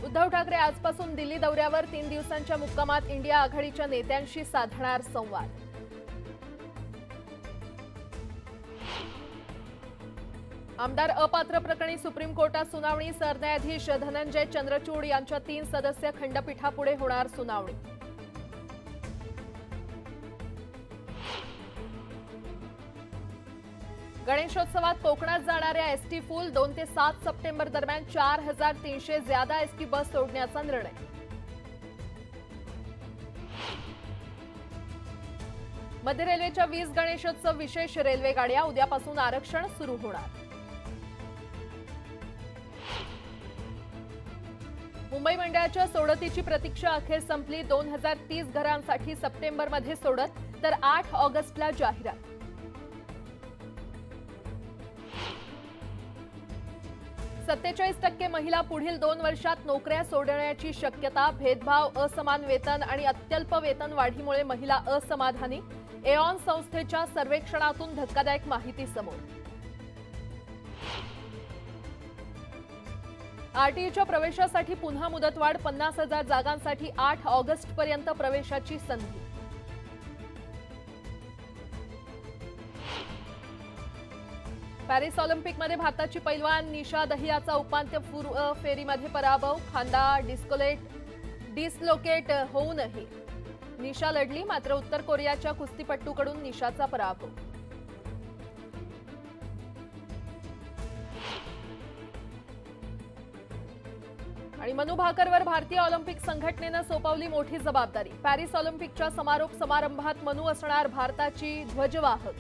उद्धव ठाकरे आजपासून दिल्ली दौऱ्यावर 3 दिवसांच्या मुक्कामात इंडिया आघाडीच्या नेत्यांशी साधणार संवाद। आमदार अपात्र प्रकरणी सुप्रीम कोर्टात सुनावणी। सरन्यायाधीश धनंजय चंद्रचूड यांच्या 3 सदस्य खंडपीठापुढे होणार सुनावणी। गणेशोत्सवात कोकणात जाणाऱ्या एसटी फुल 2 ते 7 सप्टेंबर दरम्यान 4300 ज्यादा एसटी बस सोडण्याचा निर्णय। मध्य रेल्वेच्या 20 गणेशोत्सव विशेष रेल्वे गाड्या उद्यापासून आरक्षण सुरू होणार। मुंबई मंडळाच्या सोडतीची प्रतीक्षा अखेर संपली। 2030 घरांसाठी सप्टेंबरमध्ये सोडत तर 8 ऑगस्टला जाहिरात। %47 महिला पुढील 2 वर्षात नोकऱ्या सोडण्याची शक्यता। भेदभाव, असमान वेतन आणि अत्यल्प वेतन वाढीमुळे महिला असमाधानी। एऑन संस्थेच्या सर्वेक्षणातून धक्कादायक माहिती समोर। आरटीईच्या प्रवेशासाठी पुन्हा मुदतवाढ। 50,000 जागांसाठी 8 ऑगस्टपर्यंत प्रवेशाची संधी। पॅरिस ऑलिम्पिकमध्ये भारताची पैलवान निशा दहियाचा उपांत्यपूर्व फेरीमध्ये पराभव। खांदा डिस्लोकेट होऊनही निशा लढली, मात्र उत्तर कोरियाच्या कुस्तीपटूकडून निशाचा पराभव। आणि मनु भाकरवर भारतीय ऑलिम्पिक संघटनेनं सोपवली मोठी जबाबदारी। पॅरिस ऑलिम्पिकच्या समारोप समारंभात मनु असणार भारताची ध्वजवाहक।